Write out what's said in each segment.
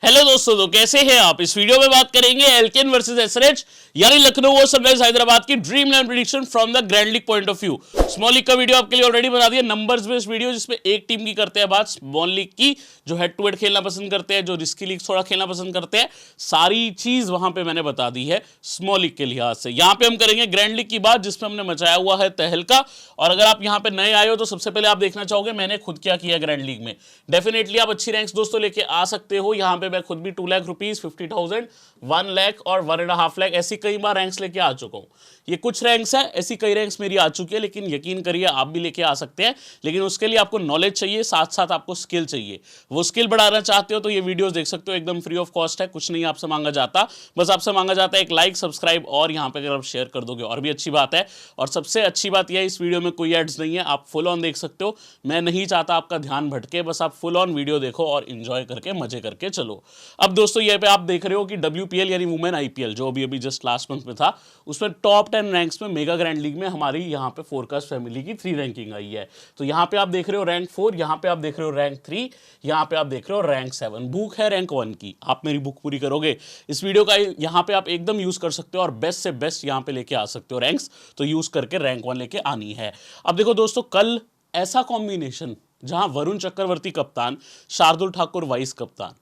Hello दोस्तों, तो कैसे हैं आप। इस वीडियो में बात करेंगे एलकेन वर्सेस एसआरएच यानी लखनऊ और सनराइज हैदराबाद की dream 11 prediction from the grand league point of view. Small league का वीडियो आपके लिए ऑलरेडी बना दिया, नंबर्स बेस्ड वीडियो जिसमें एक टीम की करते हैं बात, स्मॉल लीग की जो हेड टू हेड खेलना पसंद करते हैं, जो रिस्की लीग थोड़ा खेलना पसंद करते हैं, सारी चीज वहां पे मैंने बता दी है स्मॉल लीग के लिहाज से। यहां पे हम करेंगे ग्रैंड लीग की बात जिसमें हमने मचाया हुआ है तहलका। और अगर आप यहां पे नए आए हो तो सबसे पहले आप देखना चाहोगे मैंने खुद क्या किया ग्रैंड लीग में। डेफिनेटली आप अच्छी रैंक्स दोस्तों लेके आ सकते हो। यहां पे मैं खुद भी 2 लाख रुपीज, 50,000, 1 लाख और 1.5 लाख ऐसी कई बार रैंक्स लेके आ चुका हूं। ये कुछ रैंक्स है, ऐसी कई रैंक्स मेरी आ चुकी है, लेकिन यकीन करिए आप भी लेके आ सकते हैं। लेकिन उसके लिए आपको नॉलेज चाहिए, साथ साथ आपको स्किल चाहिए। वो स्किल बढ़ाना चाहते हो तो ये वीडियोस देख सकते हो, एकदम फ्री ऑफ कॉस्ट है, कुछ नहीं आपसे मांगा जाता। बस आपसे मांगा जाता है एक लाइक, सब्सक्राइब और यहाँ पे अगर आप शेयर कर दोगे और भी अच्छी बात है। और सबसे अच्छी बात यह है इस वीडियो में कोई एड्स नहीं है, आप फुल ऑन देख सकते हो। मैं नहीं चाहता आपका ध्यान भटके, बस आप फुल ऑन वीडियो देखो और इंजॉय करके मजे करके चलो। अब दोस्तों ये पे आप देख रहे हो कि WPL यानी वुमेन IPL जो अभी जस्ट लास्ट मंथ में था, उसमें टॉप 10 रैंक्स में मेगा ग्रैंड लीग में हमारी यहाँ पे फोरकास्ट फैमिली की 3 रैंकिंग आई है। तो यहाँ पे आप देख रहे हो रैंक 4, यहाँ पे आप देख रहे हो रैंक 3, यहाँ पे आप देख रहे हो रैंक 7। बुक है रैंक 1 की, आप मेरी बुक पूरी करोगे इस वीडियो का यहाँ पे आप एकदम यूज कर सकते हो और बेस्ट से बेस्ट यहाँ पे लेके आ सकते हो रैंक्स। तो यूज करके रैंक 1 लेके आनी है। अब देखो दोस्तों, कल ऐसा कॉम्बिनेशन जहां वरुण चक्रवर्ती कप्तान, शार्दुल ठाकुर वाइस कप्तान,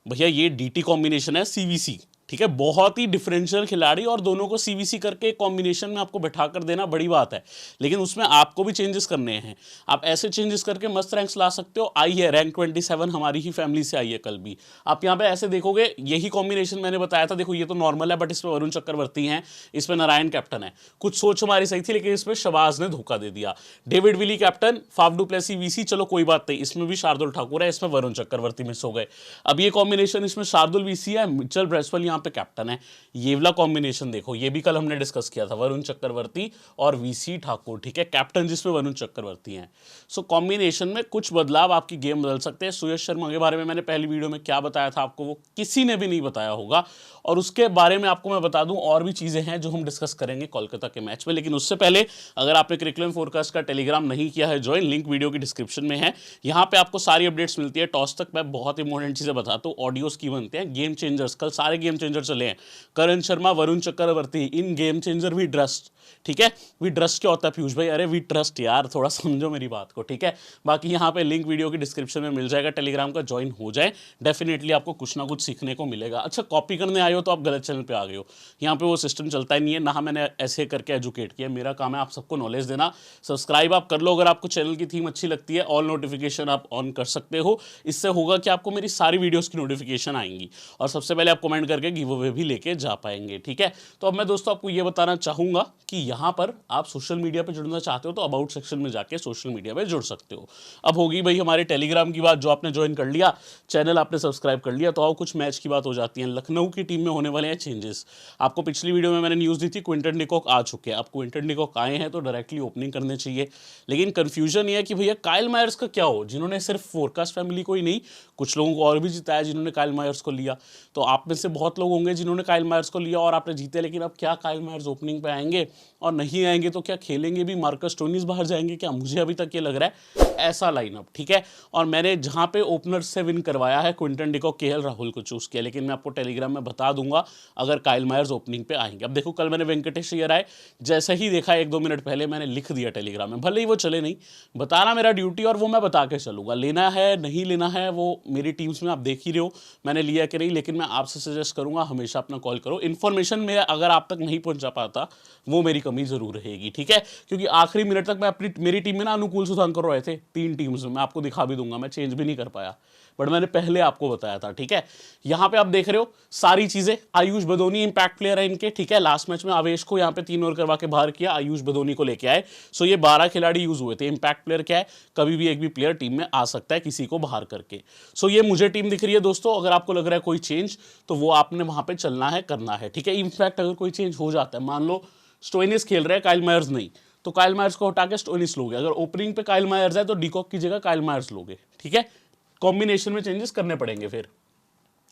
भैया ये DT कॉम्बिनेशन है CVC, ठीक है, बहुत ही डिफरेंशियल खिलाड़ी और दोनों को CVC करके कॉम्बिनेशन में आपको बैठा कर देना बड़ी बात है। लेकिन उसमें आपको भी चेंजेस करने हैं, आप ऐसे चेंजेस करके मस्त रैंक्स ला सकते हो। आई है रैंक 27 हमारी ही फैमिली से आई है कल भी। आप यहाँ पे ऐसे देखोगे, यही कॉम्बिनेशन मैंने बताया था। देखो ये तो नॉर्मल है, बट इसमें वरुण चक्रवर्ती हैं, इसमें नारायण कैप्टन है। कुछ सोच हमारी सही थी, लेकिन इसमें शबाज ने धोखा दे दिया। David Willey captain, Faf du Plessis VC, चलो कोई बात नहीं, इसमें भी शार्दुल ठाकुर है, इसमें वरुण चक्रवर्ती मिस हो गए। अब ये कॉम्बिनेशन, इसमें शार्दुल VC है, मिचेल ब्रेसवेल यहाँ पे कैप्टन है। ये वाला कॉम्बिनेशन देखो, ये भी कल हमने डिस्कस किया था, वरुण चक्रवर्ती और VC ठाकुर, ठीक है, कैप्टन जिसमें वरुण चक्रवर्ती हैं। सो कॉम्बिनेशन में कुछ बदलाव आपकी गेम बदल सकते हैं। सुयश शर्मा के बारे में मैंने पहली वीडियो में क्या बताया था आपको, वो किसी ने भी नहीं बताया होगा। और उसके बारे में आपको मैं बता दूं और भी चीजें हैं जो हम डिस्कस करेंगे कोलकाता के मैच में। लेकिन उससे पहले अगर आपने करिकुलम फोरकास्ट का टेलीग्राम नहीं किया है ज्वाइन, लिंक वीडियो की डिस्क्रिप्शन में है। यहाँ पे आपको सारी अपडेट्स मिलती है। टॉस तक मैं बहुत इंपॉर्टेंट चीजें बताता हूँ, ऑडियोज की बनते हैं। गेम चेंजर्स, कल सारे गेम चेंजर चले हैं। Karan Sharma, Varun Chakravarthy, in game changer we trust, ठीक है। वी ट्रस्ट क्या होता है पीयूष भाई? अरे वी ट्रस्ट यार, थोड़ा समझो मेरी बात को, ठीक है। बाकी यहाँ पे लिंक वीडियो की डिस्क्रिप्शन में मिल जाएगा, टेलीग्राम का ज्वाइन हो जाए, डेफिनेटली आपको कुछ ना कुछ सीखने को मिलेगा। अच्छा, कॉपी करने आए हो तो आप गलत चैनल पे आ गए हो। यहाँ पे वो सिस्टम चलता ही नहीं है ना, मैंने ऐसे करके एजुकेट किया। मेरा काम है आप सबको नॉलेज देना। सब्सक्राइब आप कर लो अगर आपको चैनल की थीम अच्छी लगती है, ऑल नोटिफिकेशन आप ऑन कर सकते हो। इससे होगा कि आपको मेरी सारी वीडियोस की नोटिफिकेशन आएंगी और सबसे पहले आप कमेंट करके गिव अवे भी लेके जा पाएंगे, ठीक है। तो अब मैं दोस्तों आपको ये बताना चाहूंगा कि यहाँ पर आप सोशल मीडिया पे जुड़ना चाहते हो तो अबाउट सेक्शन में जाके सोशल मीडिया पे जुड़ सकते हो। अब होगी भाई हमारे टेलीग्राम की बात, जो आपने ज्वाइन कर लिया, चैनल आपने सब्सक्राइब कर लिया, तो आओ कुछ मैच की बात हो जाती है। लखनऊ की टीम में होने वाले हैं चेंजेस। आपको पिछली वीडियो में मैंने न्यूज़ दी थी क्विंटन डिकॉक आ चुके हैं। अब क्विंटन डिकॉक आए हैं तो डायरेक्टली ओपनिंग करने चाहिए। लेकिन कंफ्यूजन ये है कि भैया काइल मायर्स का क्या हो, जिन्होंने सिर्फ फोरकास्ट फैमिली को ही नहीं, कुछ लोगों को और भी जिताया जिन्होंने काइल मायर्स को लिया। तो आप में से बहुत लोग होंगे जिन्होंने काइल मायर्स को लिया और आपने जीते। लेकिन अब क्या काइल मायर्स ओपनिंग पे आएंगे? और नहीं आएंगे तो क्या खेलेंगे भी? मार्कस स्टोइनिस बाहर जाएंगे क्या? मुझे अभी तक ये लग रहा है ऐसा लाइनअप, ठीक है। और मैंने जहां पे ओपनर से विन करवाया है क्विंटन डिकॉक, KL राहुल को चूज किया। लेकिन मैं आपको टेलीग्राम में बता दूंगा अगर काइल मायर्स ओपनिंग पे आएंगे। अब देखो कल मैंने वेंकटेश अय्यर आए, जैसे ही देखा 1-2 मिनट पहले मैंने लिख दिया टेलीग्राम में, भले ही वो चले नहीं, बताना मेरा ड्यूटी और वो मैं बता के चलूंगा। लेना है नहीं लेना है वो मेरी टीम्स में आप देख ही रहे हो मैंने लिया कि नहीं। लेकिन मैं आपसे सजेस्ट करूंगा हमेशा अपना कॉल करो। इन्फॉर्मेशन में अगर आप तक नहीं पहुंचा पाता वो मेरी कमी जरूर रहेगी, ठीक है। क्योंकि आखिरी मिनट तक मैं मेरी टीम में ना अनुकूल सुधांकर रहे थे 3 टीम्स में, मैं आपको दिखा भी दूंगा, मैं चेंज भी नहीं कर पाया, बट मैंने पहले आपको बताया था, ठीक है। यहां पे आप देख रहे हो सारी चीजें। आयुष बदोनी इंपैक्ट प्लेयर है इनके, ठीक है। लास्ट मैच में आवेश को यहां पे 3 ओवर करवा के बाहर किया, आयुष बदोनी को लेके आए। सो ये 12 खिलाड़ी यूज हुए थे। इंपैक्ट प्लेयर क्या है? कभी भी एक भी प्लेयर टीम में आ सकता है किसी को बाहर करके। सो ये मुझे टीम दिख रही है दोस्तों। अगर आपको लग रहा है कोई चेंज तो वो आपने वहां पे चलना है, करना है, ठीक है। इनफैक्ट अगर कोई चेंज हो जाता है, मान लो स्टोइनिस खेल रहे हैं, काइल मायर्स नहीं, तो काइल मायर्स को हटा के स्टोइनिस लोगे। अगर ओपनिंग पे काइल मायर्स है तो डिकॉक की जगह काइल मायर्स लोगे, ठीक है। कॉम्बिनेशन में चेंजेस करने पड़ेंगे फिर।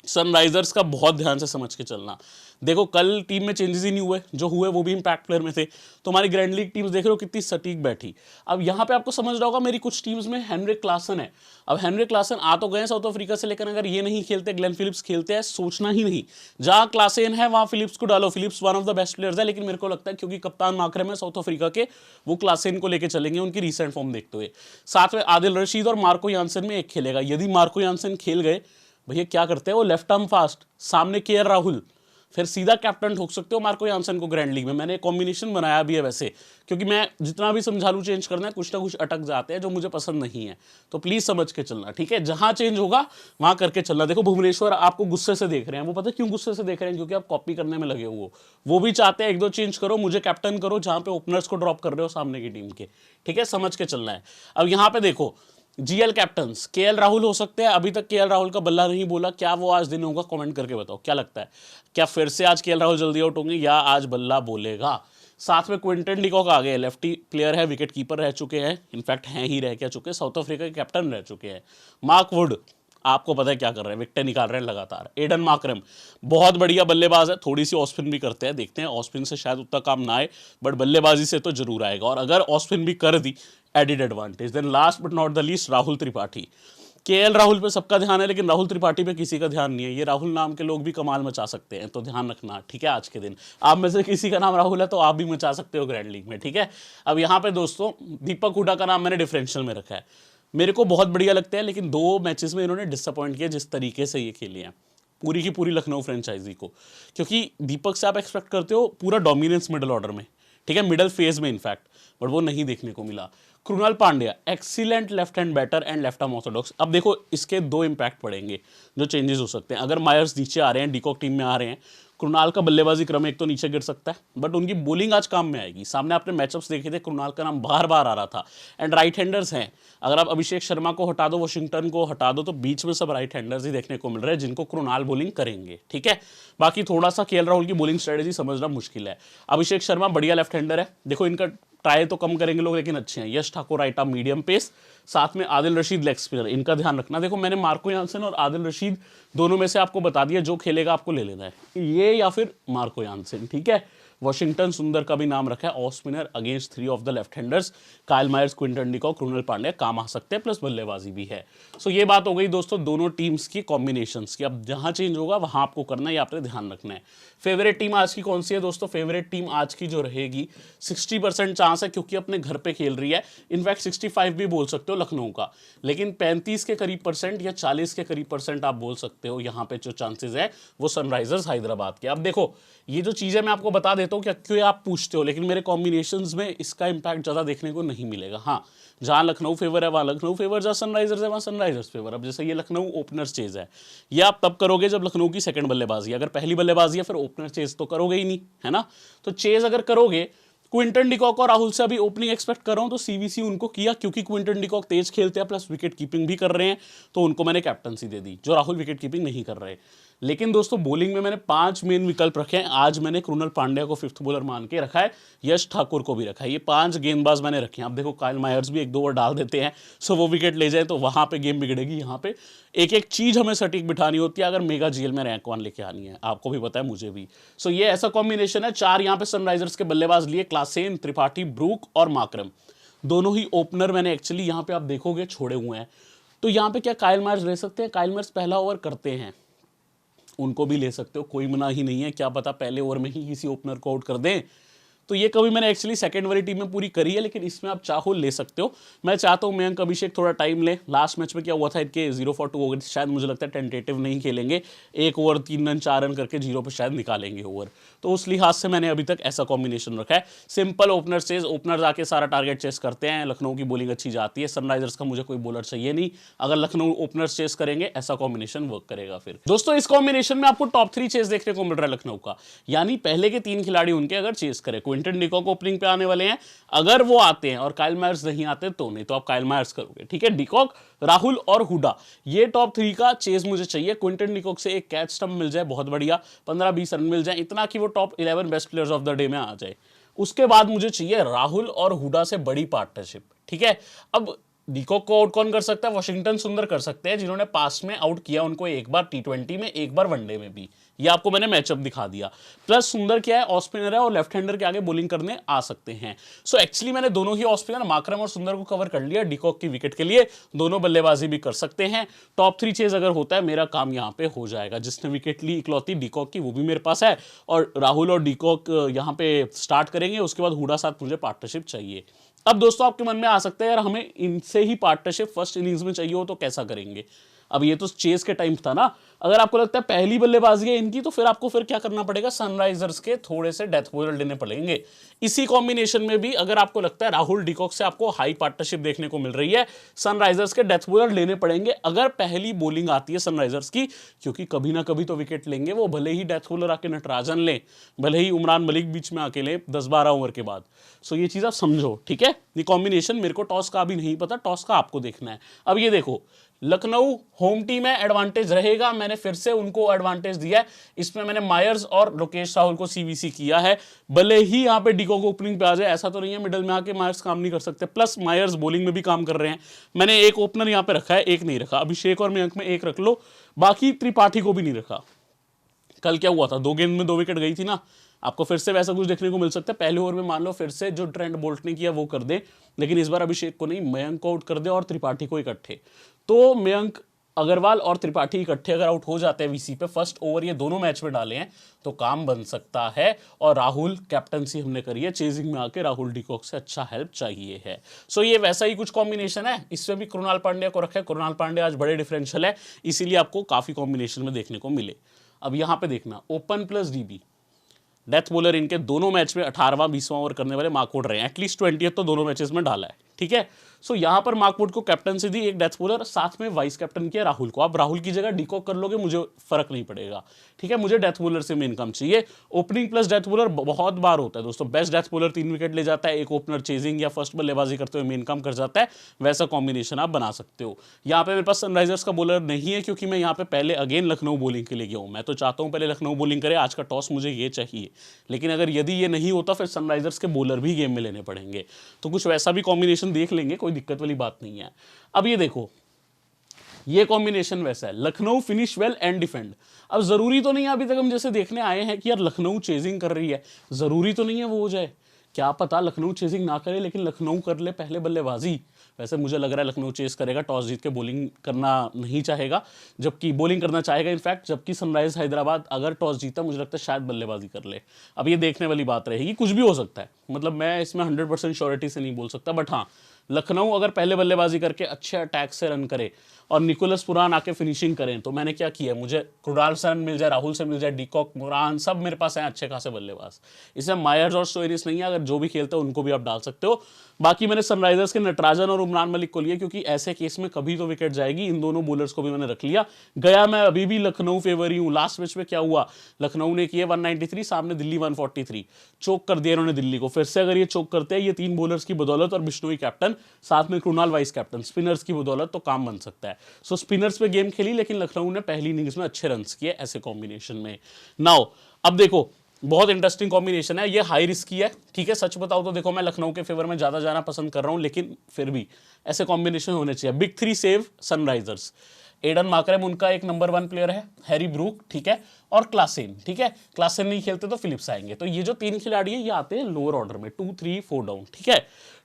सनराइजर्स का बहुत ध्यान से समझ के चलना। देखो कल टीम में चेंजेस ही नहीं हुए, जो हुए वो भी इंपैक्ट प्लेयर में थे। तो हमारी ग्रैंड लीग टीम्स देख रहे हो कितनी सटीक बैठी। अब यहाँ पे आपको समझ रहा होगा मेरी कुछ टीम्स में हेनरिक क्लासन है। अब हेनरिक क्लासन आ तो गए साउथ अफ्रीका से, लेकिन अगर ये नहीं खेलते, ग्लेन फिलिप्स खेलते हैं, सोचना ही नहीं। जहाँ क्लासन है वहाँ फिलिप्स को डालो। Phillips one of the best players है, लेकिन मेरे को लगता है क्योंकि कप्तान माकरम है साउथ अफ्रीका के, वो क्लासन को लेकर चलेंगे उनकी रिसेंट फॉर्म देखते हुए। साथ में आदिल रशीद और मार्को यानसन में एक खेलेगा। यदि मार्को यानसन खेल गए, भैया क्या करते हैं वो, लेफ्ट आर्म फास्ट, सामने केएल राहुल, फिर सीधा कैप्टन ठोक सकते हो मार्को यानसन को ग्रैंड लीग में। मैंने एक कॉम्बिनेशन बनाया भी है वैसे, क्योंकि मैं जितना भी समझा लूँ चेंज करना है, कुछ ना कुछ अटक जाते हैं जो मुझे पसंद नहीं है। तो प्लीज समझ के चलना, ठीक है। जहां चेंज होगा वहां करके चलना। देखो भुवनेश्वर आपको गुस्से से देख रहे हैं, वो पता क्यों गुस्से से देख रहे हैं, क्योंकि आप कॉपी करने में लगे हो। वो भी चाहते हैं एक दो चेंज करो, मुझे कैप्टन करो, जहां पे ओपनर्स को ड्रॉप कर रहे हो सामने की टीम के, ठीक है। समझ के चलना है। अब यहाँ पे देखो जीएल कैप्टन्स केएल राहुल हो सकते हैं। अभी तक केएल राहुल का बल्ला नहीं बोला, क्या वो आज दिन होगा? कमेंट करके बताओ क्या लगता है, क्या फिर से आज केएल राहुल जल्दी आउट होंगे या आज बल्ला बोलेगा? साथ में क्विंटन डिकॉक आ गए, लेफ्टी प्लेयर है, विकेट कीपर रह चुके हैं, इनफैक्ट हैं ही, रह क्या चुके, साउथ अफ्रीका के कैप्टन रह चुके हैं। मार्क वुड आपको पता है क्या कर रहे हैं, विकेट निकाल रहे हैं लगातार। एडन मार्करम बहुत बढ़िया बल्लेबाज है, थोड़ी सी ऑस्पिन भी करते हैं, देखते हैं ऑस्पिन से शायद उतना काम ना आए, बट बल्लेबाजी से तो जरूर आएगा। और अगर ऑस्पिन भी कर दी, added advantage. Then last but not the least Rahul Tripathi. KL Rahul पे सबका ध्यान है, लेकिन राहुल त्रिपाठी पे किसी का ध्यान नहीं है। ये राहुल नाम के लोग भी कमाल मचा सकते हैं, तो ध्यान रखना, ठीक है। आज के दिन आप में से किसी का नाम राहुल है तो आप भी मचा सकते हो ग्रैंड लीग में, ठीक है। अब यहाँ पे दोस्तों दीपक हुडा का नाम मैंने डिफरेंशियल में रखा है। मेरे को बहुत बढ़िया लगता है, लेकिन 2 मैचेस में इन्होंने डिसअपॉइंट किया जिस तरीके से ये खेले हैं पूरी की पूरी लखनऊ फ्रेंचाइजी को। क्योंकि दीपक से आप एक्सपेक्ट करते हो पूरा डोमिनेंस मिडल ऑर्डर में, ठीक है, मिडल फेज में इनफैक्ट, बट वो नहीं देखने को मिला। Krunal Pandya excellent left hand batter and left arm orthodox. अब देखो इसके 2 इंपैक्ट पड़ेंगे जो चेंजेस हो सकते हैं। अगर मायर्स नीचे आ रहे हैं, डिकॉक टीम में आ रहे हैं, कृणाल का बल्लेबाजी क्रम एक तो नीचे गिर सकता है, बट उनकी बॉलिंग आज काम में आएगी। सामने आपने मैचअप्स देखे थे, कृणाल का नाम बार बार आ रहा था। एंड राइट हैंडर्स हैं, अगर आप अभिषेक शर्मा को हटा दो, वॉशिंगटन को हटा दो, तो बीच में सब राइट हैंडर्स ही देखने को मिल रहे हैं जिनको कृणाल बॉलिंग करेंगे, ठीक है। बाकी थोड़ा सा केएल राहुल की बॉलिंग स्ट्रेटेजी समझना मुश्किल है। अभिषेक शर्मा बढ़िया लेफ्ट हैंडर है, देखो इनका ट्राई तो कम करेंगे लोग, लेकिन अच्छे हैं। Yash Thakur right arm medium pace, साथ में आदिल रशीद लेग स्पिनर, इनका ध्यान रखना। देखो मैंने मार्को यानसन और आदिल रशीद दोनों में से आपको बता दिया, जो खेलेगा आपको ले लेना है, ये या फिर मार्को यानसन, ठीक है। वॉशिंगटन सुंदर का भी नाम रखा है, off spinner against 3 of the left handers, Kyle Mayers, Quinton de Kock, Krunal Pandya काम आ सकते हैं, प्लस बल्लेबाजी भी है। सो ये बात हो गई दोस्तों दोनों टीम्स की कॉम्बिनेशंस की। अब जहां चेंज होगा वहां आपको करना है, आपने ध्यान रखना है। फेवरेट टीम आज की कौन सी है दोस्तों? फेवरेट टीम आज की जो रहेगी, 60% चांस है, क्योंकि अपने घर पे खेल रही है, इनफैक्ट 65 भी बोल सकते हो लखनऊ का, लेकिन 35 के करीब परसेंट या 40 के करीब परसेंट आप बोल सकते हो यहाँ पे जो चांसेस है वो सनराइजर्स हैदराबाद के। अब देखो ये जो चीज़ें मैं आपको बता देता हूँ, क्या क्यों आप पूछते हो, लेकिन मेरे कॉम्बिनेशंस में इसका इंपैक्ट ज़्यादा देखने को नहीं मिलेगा। हाँ, जहाँ लखनऊ फेवर है वहाँ लखनऊ फेवर, जहाँ सनराइजर्स है वहाँ सनराइजर्स फेवर। अब जैसे ये लखनऊ ओपनर चेज है, ये आप तब करोगे जब लखनऊ की सेकंड बल्लेबाजी, अगर पहली बल्लेबाजी है फिर ओपनर चेज तो करोगे ही नहीं, है ना। तो चेज अगर करोगे, क्विंटन डिकॉक और राहुल से अभी ओपनिंग एक्सपेक्ट कर रहा हूं, तो सीवीसी उनको किया, क्योंकि क्विंटन डिकॉक तेज खेलते हैं प्लस विकेट कीपिंग भी कर रहे हैं, तो उनको मैंने कैप्टनसी दे दी, जो राहुल विकेट कीपिंग नहीं कर रहे। लेकिन दोस्तों बॉलिंग में मैंने 5 मेन विकल्प रखे हैं। आज मैंने कृणाल पांड्या को 5th बॉलर मान के रखा है, यश ठाकुर को भी रखा है, ये 5 गेंदबाज मैंने रखे हैं। अब देखो काइल मायर्स भी 1-2 ओवर डाल देते हैं, सो वो विकेट ले जाए तो वहां पे गेम बिगड़ेगी। यहाँ पे एक एक चीज हमें सटीक बिठानी होती है अगर मेगा जीएल में रैंक 1 लेके आनी है, आपको भी पता है, मुझे भी। सो ये ऐसा कॉम्बिनेशन है। 4 यहाँ पे सनराइजर्स के बल्लेबाज लिए, क्लासेन, त्रिपाठी, ब्रूक और माकरम, दोनों ही ओपनर मैंने एक्चुअली यहाँ पे आप देखोगे छोड़े हुए हैं। तो यहाँ पे क्या काइल मायर्स रह सकते हैं? काइल मायर्स पहला ओवर करते हैं, उनको भी ले सकते हो, कोई मना ही नहीं है। क्या पता पहले ओवर में ही किसी ओपनर को आउट कर दें। तो ये कभी मैंने एक्चुअली सेकंड वाली टीम में पूरी करी है, लेकिन इसमें आप चाहो ले सकते हो। मैं चाहता हूं मयंक अभिषेक थोड़ा टाइम ले। लास्ट मैच में क्या हुआ था, इनके 0 for 2 हो गए, शायद मुझे लगता है टेंटेटिव नहीं खेलेंगे, 1 ओवर 3 रन 4 रन करके 0 पे शायद निकालेंगे ओवर। तो उस लिहाज से मैंने अभी तक ऐसा कॉम्बिनेशन रखा है। सिंपल ओपनर चेज, ओपनर आके सारा टारगेट चेस करते हैं, लखनऊ की बॉलिंग अच्छी जाती है, सनराइजर्स का मुझे कोई बॉलर चाहिए नहीं, अगर लखनऊ ओपनर चेस करेंगे ऐसा कॉम्बिनेशन वर्क करेगा। फिर दोस्तों इस कॉम्बिनेशन में आपको टॉप 3 चेस देखने को मिल रहा है लखनऊ का, यानी पहले के 3 खिलाड़ी उनके अगर चेस करें, क्विंटन डिकॉक ओपनिंग पे आने वाले हैं, अगर वो आते हैं और काइल मायर्स नहीं आते तो नहीं, तो आप काइल मायर्स करोगे, ठीक है। डिकॉक, राहुल और हुडा, ये टॉप 3 का चेस मुझे चाहिए। क्विंटन डिकॉक से एक कैच स्टंप मिल जाए, बहुत बढ़िया, 15-20 रन मिल जाए, इतना कि वो top 11 best players of the day में आ जाए। उसके बाद मुझे चाहिए राहुल और हुडा से बड़ी पार्टनरशिप, ठीक है। अब डीकॉक को आउट कौन कर सकता है? वॉशिंगटन सुंदर कर सकते हैं, जिन्होंने पास्ट में आउट किया उनको, एक बार T20 में, एक बार वनडे में भी। ये आपको मैंने मैचअप दिखा दिया। प्लस सुंदर क्या है, ऑफ स्पिनर है और लेफ्ट हैंडर के आगे बॉलिंग करने आ सकते हैं। सो एक्चुअली मैंने दोनों ही ऑफ स्पिनर माकरम और सुंदर को कवर कर लिया डीकॉक की विकेट के लिए। दोनों बल्लेबाजी भी कर सकते हैं। टॉप 3 चेज अगर होता है, मेरा काम यहाँ पे हो जाएगा। जिसने विकेट ली इकलौती डीकॉक की, वो भी मेरे पास है, और राहुल और डीकॉक यहाँ पे स्टार्ट करेंगे। उसके बाद हुडा साथ मुझे पार्टनरशिप चाहिए। अब दोस्तों आपके मन में आ सकता है यार हमें इनसे ही पार्टनरशिप फर्स्ट इनिंग्स में चाहिए हो तो कैसा करेंगे? अब ये तो चेस के टाइम था ना। अगर आपको लगता है पहली बल्लेबाजी है इनकी, तो फिर आपको फिर क्या करना पड़ेगा? सनराइजर्स के थोड़े से डेथ बॉलर लेने पड़ेंगे। इसी कॉम्बिनेशन में भी अगर आपको लगता है राहुल डीकॉक से आपको हाई पार्टनरशिप देखने को मिल रही है, सनराइजर्स के डेथ बॉलर लेने पड़ेंगे अगर पहली बॉलिंग आती है सनराइजर्स की, क्योंकि कभी ना कभी तो विकेट लेंगे वो, भले ही डेथ बॉलर आके नटराजन लें, भले ही उमरान मलिक बीच में आके लें 10-12 ओवर के बाद। सो ये चीज आप समझो, ठीक है? ये कॉम्बिनेशन मेरे को टॉस का भी नहीं पता, टॉस का आपको देखना है। अब ये देखो, लखनऊ होम टीम है, एडवांटेज रहेगा। मैंने फिर से उनको एडवांटेज दिया है। इसमें मैंने मायर्स और लोकेश राहुल को सीवीसी किया है। भले ही यहाँ पे डीकॉक ओपनिंग पे आ जाए, ऐसा तो नहीं है मिडिल में आके मायर्स काम नहीं कर सकते। प्लस मायर्स बॉलिंग में भी काम कर रहे हैं। मैंने एक ओपनर यहाँ पे रखा है, एक नहीं रखा। अभिषेक और मयंक में एक रख लो, बाकी त्रिपाठी को भी नहीं रखा। कल क्या हुआ था, 2 गेंद में 2 विकेट गई थी ना। आपको फिर से वैसा कुछ देखने को मिल सकता है। पहले ओवर में मान लो फिर से जो ट्रेंड बोल्ट ने किया वो कर दे, लेकिन इस बार अभिषेक को नहीं, मयंक को आउट कर दे और त्रिपाठी को इकट्ठे। तो मयंक अग्रवाल और त्रिपाठी इकट्ठे अगर आउट हो जाते हैं वीसी पे, फर्स्ट ओवर ये दोनों मैच में डाले हैं, तो काम बन सकता है। और राहुल कैप्टनसी हमने करी है, चेजिंग में आके राहुल डीकॉक से अच्छा हेल्प चाहिए है। सो ये वैसा ही कुछ कॉम्बिनेशन है। इसमें भी कृणाल पांड्या को रखा है। कृणाल पांड्या आज बड़े डिफरेंशियल है, इसीलिए आपको काफी कॉम्बिनेशन में देखने को मिले। अब यहां पे देखना, open plus dB death bowler इनके दोनों मैच में 18वां 20वां ओवर करने वाले मार्कवुड रहे हैं। एटलीस्ट 20th तो दोनों मैचेस में डाला है, ठीक है? सो यहां पर मार्कवुड को कैप्टनसी दी, एक डेथ बॉलर, साथ में वाइस कैप्टन किया राहुल को। आप राहुल की जगह डीकॉक कर लोगे, मुझे फर्क नहीं पड़ेगा, ठीक है? मुझे डेथ बॉलर से मेन काम चाहिए। ओपनिंग प्लस डेथ बॉलर बहुत बार होता है दोस्तों। बेस्ट डेथ बॉलर 3 विकेट ले जाता है, एक ओपनर चेजिंग या फर्स्ट बल्लेबाजी करते हुए मेन काम कर जाता है। वैसा कॉम्बिनेशन आप बना सकते हो। यहाँ पे मेरे पास सनराइजर्स का बॉलर नहीं है, क्योंकि मैं यहाँ पे पहले अगेन लखनऊ बॉलिंग के लिए गया हूँ। मैं तो चाहता हूँ पहले लखनऊ बॉलिंग करे, आज का टॉस मुझे ये चाहिए। लेकिन अगर यदि ये नहीं होता, फिर सनराइजर्स के बॉलर भी गेम में लेने पड़ेंगे। तो कुछ वैसा भी कॉम्बिनेशन देख लेंगे, कोई दिक्कत वाली बात नहीं है। अब ये देखो, ये कॉम्बिनेशन वैसा है, Lucknow finish well and defend. अब जरूरी तो नहीं है, अभी तक हम जैसे देखने आए हैं कि यार लखनऊ चेजिंग कर रही है, जरूरी तो नहीं है वो हो जाए। क्या पता लखनऊ चेजिंग ना करे, लेकिन लखनऊ कर ले पहले बल्लेबाजी। वैसे मुझे लग रहा है लखनऊ चेस करेगा, टॉस जीत के बॉलिंग करना नहीं चाहेगा, जबकि बॉलिंग करना चाहेगा इनफैक्ट। जबकि सनराइज हैदराबाद अगर टॉस जीता, मुझे लगता है शायद बल्लेबाजी कर ले। अब ये देखने वाली बात रहेगी, कुछ भी हो सकता है। मतलब मैं इसमें 100% श्योरिटी से नहीं बोल सकता, बट हाँ, लखनऊ अगर पहले बल्लेबाजी करके अच्छे अटैक से रन करे और निकोलस पुरान आके फिनिशिंग करें, तो मैंने क्या किया, मुझे कृणाल से रन मिल जाए, राहुल से मिल जाए, डीकॉक, पुरान सब मेरे पास हैं अच्छे खासे बल्लेबाज। इसमें मायर्स और स्टोइनिस नहीं है, अगर जो भी खेलते हो उनको भी आप डाल सकते हो। बाकी मैंने सनराइजर्स के नटराजन और उमरान मलिक को लिया, क्योंकि ऐसे केस में कभी तो विकेट जाएगी। इन दोनों बॉलर्स को भी मैंने रख लिया। गया मैं अभी भी लखनऊ फेवर ही हूँ। लास्ट मैच में क्या हुआ, लखनऊ ने किए 193, सामने दिल्ली 143, चोक कर दिया इन्होंने दिल्ली को। फिर से अगर ये चोक करते हैं, ये 3 बॉलर्स की बदौलत और बिश्नोई कैप्टन, साथ में कृणाल वाइस कैप्टन, स्पिनर्स की बदौलत, तो काम बन सकता है। सो स्पिनर्स पे गेम खेली, लेकिन लखनऊ ने पहली इनिंग्स में अच्छे रन्स किए ऐसे कॉम्बिनेशन में। नाउ अब देखो, बहुत इंटरेस्टिंग कॉम्बिनेशन है, ये हाई रिस्की है, ठीक है? सच बताओ तो देखो, मैं लखनऊ के फेवर में ज्यादा जाना पसंद कर रहा हूं, लेकिन फिर भी ऐसे कॉम्बिनेशन होने चाहिए। Big 3 save Sunrisers, Aiden Markram उनका एक नंबर 1 प्लेयर है, हैरी ब्रूक, ठीक है, और क्लासेन, ठीक है? क्लासेन नहीं खेलते तो फिलिप्स आएंगे। तो ये जो 3 खिलाड़ी है, ये आते हैं लोअर ऑर्डर में, 2, 3, 4 डाउन, ठीक है?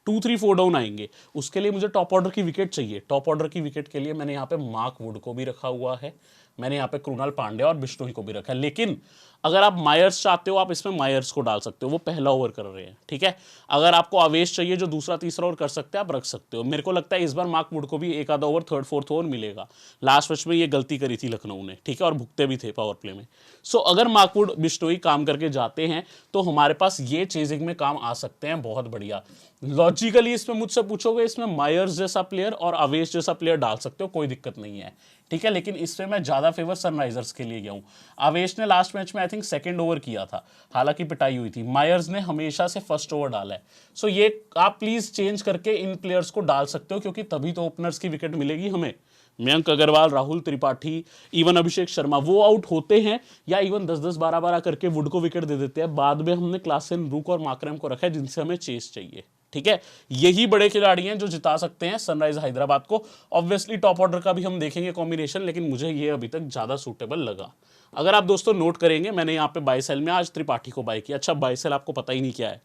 2, 3, 4 डाउन आएंगे। उसके लिए मुझे टॉप ऑर्डर की विकेट चाहिए। टॉप ऑर्डर की विकेट के लिए मैंने यहाँ पे मार्क वुड को भी रखा हुआ है, मैंने यहाँ पे कृणाल पांड्या और बिश्नोई को भी रखा है। लेकिन अगर आप मायर्स चाहते हो, आप इसमें मायर्स को डाल सकते हो, वो पहला ओवर कर रहे हैं, ठीक है? अगर आपको आवेश चाहिए जो दूसरा तीसरा ओवर कर सकते हैं, आप रख सकते हो। मेरे को लगता है इस बार मार्क वुड को भी एक आधा ओवर, 3rd 4th ओवर मिलेगा। लास्ट मैच में ये गलती करी थी लखनऊ ने, ठीक है, और भुगते भी थे पावर प्ले में। सो अगर मार्क वुड बिश्नोई काम करके जाते हैं, तो हमारे पास ये चेजिंग में काम आ सकते हैं, बहुत बढ़िया। लॉजिकली इसमें मुझसे पूछोगे, इसमें मायर्स जैसा प्लेयर और आवेश जैसा प्लेयर डाल सकते हो, कोई दिक्कत नहीं है, ठीक है? लेकिन इसमें मैं ज्यादा फेवर सनराइजर्स के लिए गया हूं। आवेश ने लास्ट मैच में आई थिंक 2nd ओवर किया था, हालांकि पिटाई हुई थी। मायर्स ने हमेशा से 1st ओवर डाला है। सो ये आप प्लीज चेंज करके इन प्लेयर्स को डाल सकते हो, क्योंकि तभी तो ओपनर्स की विकेट मिलेगी हमें। मयंक अग्रवाल, राहुल त्रिपाठी, इवन अभिषेक शर्मा, वो आउट होते हैं, या इवन 10-10, 12-12 करके वुड को विकेट दे देते हैं। बाद में हमने क्लासेन, ब्रूक और मार्करम को रखा है, जिनसे हमें चेस चाहिए। ठीक है, यही बड़े खिलाड़ी हैं जो जिता सकते हैं सनराइज हैदराबाद को। ऑब्वियसली टॉप ऑर्डर का भी हम देखेंगे कॉम्बिनेशन, लेकिन मुझे ये अभी तक ज़्यादा सूटेबल लगा। अगर आप दोस्तों नोट करेंगे, मैंने यहाँ पे बाय सेल में आज त्रिपाठी को बाय किया। अच्छा, बाय सेल आपको पता ही नहीं क्या है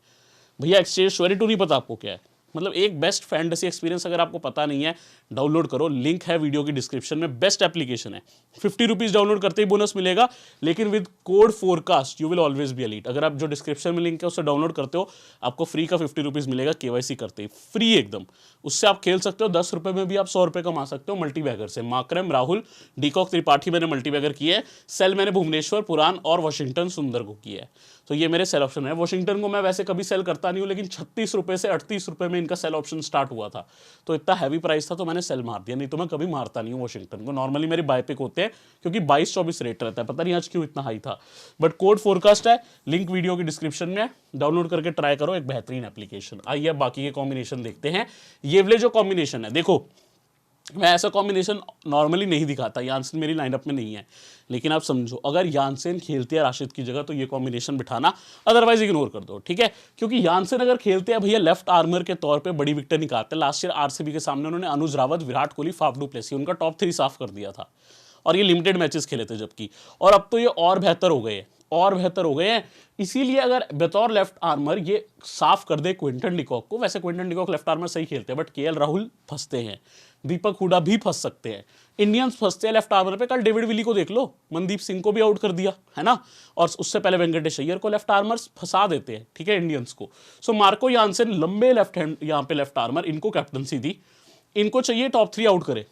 भैया, एक्सचेंज श्योरिटी नहीं पता आपको क्या है। मतलब एक बेस्ट फैंटेसी एक्सपीरियंस अगर आपको पता नहीं है, डाउनलोड करो, लिंक है वीडियो की डिस्क्रिप्शन में। बेस्ट एप्लीकेशन है, 50 रुपीज़ डाउनलोड करते ही बोनस मिलेगा, लेकिन with code forecast you will always be elite. अगर आप जो डिस्क्रिप्शन में लिंक है उससे डाउनलोड करते हो, आपको फ्री का 50 रुपीज़ मिलेगा केवाईसी करते ही, फ्री एकदम। उससे आप खेल सकते हो, 10 रुपये में भी आप 100 रुपये कमा सकते हो मल्टीबैगर से। माकरम, राहुल, डीकॉक, त्रिपाठी मैंने मल्टीबैगर किया है। सेल मैंने भुवनेश्वर, पुरान और वाशिंगटन सुंदर को किया है। तो ये मेरे सेल ऑप्शन है। वाशिंगटन को मैं वैसे कभी सेल करता नहीं हूँ, लेकिन 36 रुपये से 38 रुपये में इनका सेल ऑप्शन स्टार्ट हुआ था, तो इतना हैवी प्राइस था तो मैंने सेल मार दिया। नहीं तो मैं कभी मारता नहीं हूँ वाशिंगटन को। नॉर्मली मेरे बाय पिक होते हैं, क्योंकि 22-24 रेट रहता है, पता नहीं आज क्यों इतना हाई था। बट कोड फोरकास्ट है, लिंक वीडियो की डिस्क्रिप्शन में, डाउनलोड करके ट्राई करो, एक बेहतरीन एप्लीकेशन। आइए अब बाकी के कॉम्बिनेशन देखते हैं। ये वाले जो कॉम्बिनेशन है, देखो मैं ऐसा कॉम्बिनेशन नॉर्मली नहीं दिखाता, यानसेन मेरी लाइनअप में नहीं है, लेकिन आप समझो अगर यानसेन खेलते हैं राशिद की जगह तो ये कॉम्बिनेशन बिठाना, अदरवाइज इग्नोर कर दो, ठीक है। क्योंकि यानसेन अगर खेलते हैं भैया लेफ्ट आर्मर के तौर पे बड़ी विकेट निकालते हैं। लास्ट ईयर आरसीबी के सामने उन्होंने Anuj Rawat, Virat Kohli, Faf du Plessis, उनका टॉप 3 साफ कर दिया था, और ये लिमिटेड मैचेस खेले थे जबकि, और अब तो ये और बेहतर हो गए हैं, और बेहतर हो गए हैं। इसीलिए अगर बतौर लेफ्ट आर्मर ये साफ कर दे क्विंटन डिकॉक को, वैसे क्विंटन डिकॉक लेफ्ट आर्मर सही खेलते हैं, बट केएल राहुल फंसते हैं, दीपक हुडा भी फंस सकते हैं, इंडियंस फंसते हैं लेफ्ट आर्मर पे। कल डेविड विली को देख लो, मनदीप सिंह को भी आउट कर दिया है ना, और उससे पहले वेंकटेश अय्यर को लेफ्ट आर्मर फंसा देते हैं, ठीक है, इंडियंस को। सो मार्को यानसेन लंबे लेफ्ट हैंड यहाँ पे लेफ्ट आर्मर, इनको कैप्टनसी दी, इनको चाहिए टॉप 3 आउट करे।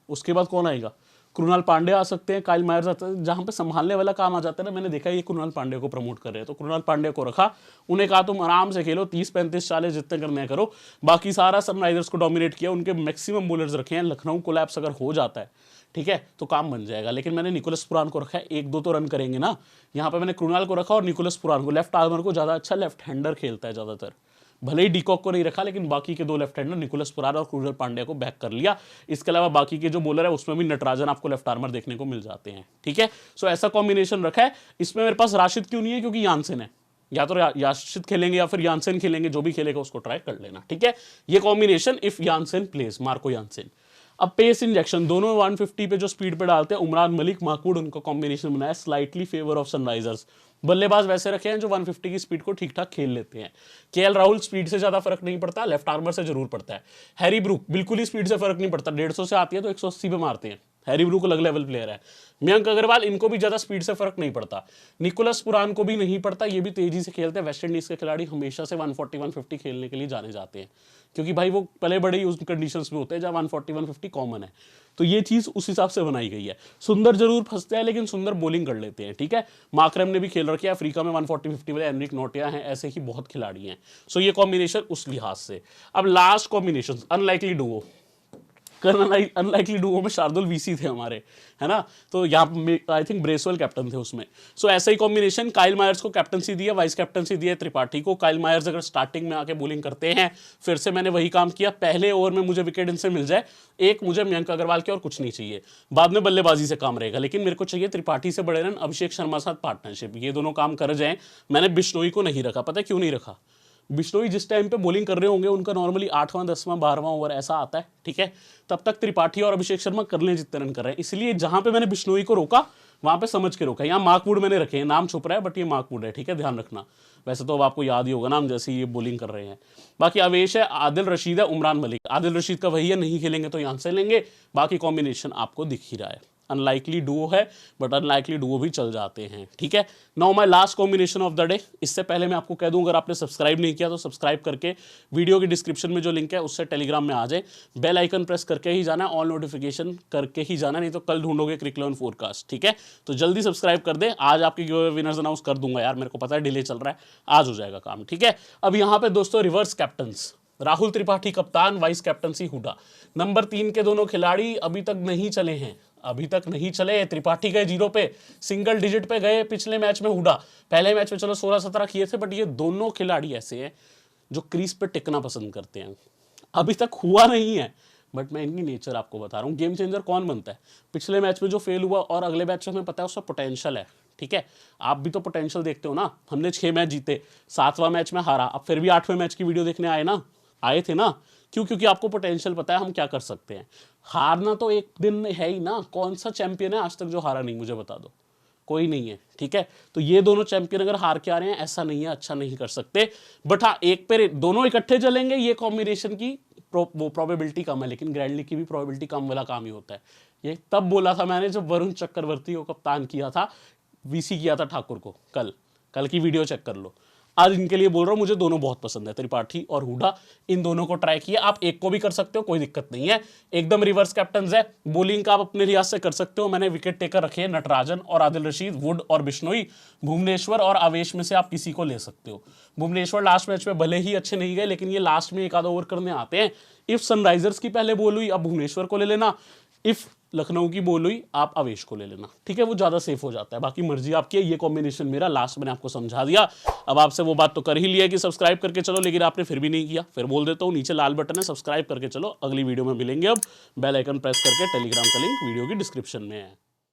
उसके बाद कौन आएगा? कृणाल पांड्या आ सकते हैं, काइल मायर्स आते हैं, जहां पे संभालने वाला काम आ जाता है ना। मैंने देखा ये कृणाल पांड्या को प्रमोट कर रहे हैं, तो कृणाल पांड्या को रखा, उन्हें कहा तुम आराम से खेलो, 30, 35, 40 जितने करने करो। बाकी सारा सनराइजर्स को डोमिनेट किया, उनके मैक्सिमम बॉलर्स रखे हैं। लखनऊ कोलैप्स अगर हो जाता है, ठीक है, तो काम बन जाएगा। लेकिन मैंने निकोलस पुरान को रखा है, 1-2 तो रन करेंगे ना। यहाँ पे मैंने कृणाल को रखा और निकोलस पुरान को, लेफ्ट आर्मर को ज़्यादा अच्छा लेफ्ट हैंडर खेलता है ज़्यादातर, भले ही डीकॉक को नहीं रखा, लेकिन बाकी के 2 लेफ्ट हैंडर निकोलस पुरान और कृणाल पांड्या को बैक कर लिया। इसके अलावा बाकी के जो बॉलर है उसमें भी नटराजन आपको लेफ्ट आर्मर देखने को मिल जाते हैं, ठीक है। सो ऐसा कॉम्बिनेशन रखा है। इसमें मेरे पास राशिद क्यों नहीं है? क्योंकि यानसेन है, या तो राशिद खेलेंगे या फिर यानसेन खेलेंगे, जो भी खेलेगा उसको ट्राई कर लेना, ठीक है। ये combination if Jansen place, Marco Jansen. अब पेस इंजेक्शन दोनों 150 पे जो स्पीड पे डालते हैं, उमरान मलिक, माकूड, उनका कॉम्बिनेशन बनाया स्लाइटली फेवर ऑफ सनराइजर्स। बल्लेबाज वैसे रखे हैं जो 150 की स्पीड को ठीक ठाक खेल लेते हैं। केएल राहुल स्पीड से ज्यादा फर्क नहीं पड़ता, लेफ्ट आर्मर से जरूर पड़ता है। हैरी ब्रूक बिल्कुल ही स्पीड से फर्क नहीं पड़ता, 150 से आती है तो 180 पे मारते हैं। हैरी ब्रूक अलग लेवल प्लेयर है। मयंक अग्रवाल, इनको भी ज्यादा स्पीड से फर्क नहीं पड़ता। निकोलस पुरान को भी नहीं पड़ता, ये भी तेजी से खेलते हैं। वेस्ट इंडीज के खिलाड़ी हमेशा से 140-150 खेलने के लिए जाने जाते हैं, क्योंकि भाई वो पले बड़े ही उस कंडीशंस में होते हैं जहाँ 140-150 कॉमन है। तो ये चीज उस हिसाब से बनाई गई है। सुंदर जरूर फंसते हैं, लेकिन सुंदर बॉलिंग कर लेते हैं, ठीक है। माकरम ने भी खेल रखी है अफ्रीका में 140-50 वाले, एनरिक नोटिया हैं, ऐसे ही बहुत खिलाड़ी हैं। सो ये कॉम्बिनेशन उस लिहाज से। अब last combination unlikely Duo, unlikely Duo में शार्दुल वीसी थे हमारे, है ना। तो यहाँ आई थिंक ब्रेसवेल कैप्टन थे उसमें। सो ऐसा ही कॉम्बिनेशन, काइल मायर्स को कैप्टनसी दी है, वाइस कैप्टनसी दी है त्रिपाठी को। काइल मायर्स अगर स्टार्टिंग में आके बॉलिंग करते हैं, फिर से मैंने वही काम किया, पहले ओवर में मुझे विकेट इनसे मिल जाए, एक मुझे मयंक अग्रवाल के और कुछ नहीं चाहिए, बाद में बल्लेबाजी से काम रहेगा, लेकिन मेरे को चाहिए त्रिपाठी से बड़े रन, अभिषेक शर्मा साथ पार्टनरशिप, ये दोनों काम कर जाएं। मैंने बिश्नोई को नहीं रखा, पता है क्यों नहीं रखा? बिश्नोई जिस टाइम पे बॉलिंग कर रहे होंगे, उनका नॉर्मली 8वां 10वां 12वां ओवर ऐसा आता है, ठीक है। तब तक त्रिपाठी और अभिषेक शर्मा कर लें जितने रन कर रहे हैं, इसलिए जहां पे मैंने बिश्नोई को रोका वहां पे समझ के रोका। यहाँ मार्कवुड मैंने रखे हैं, नाम छुप रहा है बट ये मार्कवुड है, ठीक है, ध्यान रखना। वैसे तो अब आपको याद ही होगा नाम, जैसे ये बॉलिंग कर रहे हैं। बाकी आवेश है, आदिल रशीद है, उमरान मलिक। आदिल रशीद का वही है, नहीं खेलेंगे तो यहाँ से लेंगे। बाकी कॉम्बिनेशन आपको दिख ही रहा है, अनलाइकली डुओ है, बट अनलाइकली डुओ भी चल जाते हैं, ठीक है। Now my last combination of the day. इससे पहले मैं आपको कह दूं, अगर आपने सब्सक्राइब नहीं किया तो सब्सक्राइब करके वीडियो की डिस्क्रिप्शन में जो लिंक है उससे टेलीग्राम में आ जाए, बेल आइकन प्रेस करके ही जाना है, ऑल नोटिफिकेशन करके ही जाना, नहीं तो कल ढूंढोगे क्रिक11 फोरकास्ट, ठीक है। तो जल्दी सब्सक्राइब कर दे, आज आपके विनर्स अनाउंस कर दूंगा यार, मेरे को पता है डिले चल रहा है, आज हो जाएगा काम, ठीक है। अब यहाँ पे दोस्तों रिवर्स कैप्टन्स, राहुल त्रिपाठी कप्तान, वाइस कैप्टनसी हुडा। नंबर 3 के दोनों खिलाड़ी अभी तक नहीं चले हैं, अभी तक नहीं चले। त्रिपाठी गए 0 पे, सिंगल डिजिट पे गए पिछले मैच में हुडा, पहले मैच में चलो 16-17 किए थे, बट ये दोनों खिलाड़ी ऐसे हैं जो क्रीज पे टिकना पसंद करते हैं। अभी तक हुआ नहीं है, बट मैं इनकी नेचर आपको बता रहा हूँ। गेम चेंजर कौन बनता है? पिछले मैच में जो फेल हुआ और अगले मैच में हमें पता है उसका पोटेंशियल है, ठीक है। आप भी तो पोटेंशियल देखते हो ना। हमने 6 मैच जीते, 7वां मैच में हारा, अब फिर भी 8वें मैच की वीडियो देखने आए ना, आए थे ना, क्यों? क्योंकि आपको पोटेंशियल पता है हम क्या कर सकते हैं। हारना तो एक दिन है ही ना, कौन सा चैंपियन है आज तक जो हारा नहीं, मुझे बता दो, कोई नहीं है, ठीक है। तो ये दोनों चैंपियन अगर हार के आ रहे हैं, ऐसा नहीं है अच्छा नहीं कर सकते, बट हाँ एक पे दोनों इकट्ठे चलेंगे ये कॉम्बिनेशन की वो प्रोबेबिलिटी कम है, लेकिन ग्रैंड लीग की भी प्रोबेबिलिटी कम वाला काम ही होता है। ये तब बोला था मैंने जब वरुण चक्रवर्ती को कप्तान किया था, वीसी किया था ठाकुर को, कल की वीडियो चेक कर लो। आज इनके लिए बोल रहा हूं, मुझे दोनों बहुत पसंद है, त्रिपाठी और हुडा, इन दोनों को ट्राई किया। आप एक को भी कर सकते हो, कोई दिक्कत नहीं है, एकदम रिवर्स कैप्टन है। बॉलिंग का आप अपने लिहाज से कर सकते हो, मैंने विकेट टेकर रखे हैं नटराजन और आदिल रशीद, वुड और बिश्नोई, भुवनेश्वर और आवेश में से आप किसी को ले सकते हो। भुवनेश्वर लास्ट मैच में भले ही अच्छे नहीं गए, लेकिन ये लास्ट में एक आधा ओवर करने आते हैं। इफ सनराइजर्स की पहले बॉल हुई, अब भुवनेश्वर को ले लेना, इफ लखनऊ की बॉल हुई आप आवेश को ले लेना, ठीक है, वो ज़्यादा सेफ हो जाता है। बाकी मर्जी आपकी है, ये कॉम्बिनेशन मेरा लास्ट मैंने आपको समझा दिया। अब आपसे वो बात तो कर ही लिया कि सब्सक्राइब करके चलो, लेकिन आपने फिर भी नहीं किया, फिर बोल देता हूँ, नीचे लाल बटन है, सब्सक्राइब करके चलो। अगली वीडियो में मिलेंगे, अब बेल आइकन प्रेस करके, टेलीग्राम का लिंक वीडियो की डिस्क्रिप्शन में है।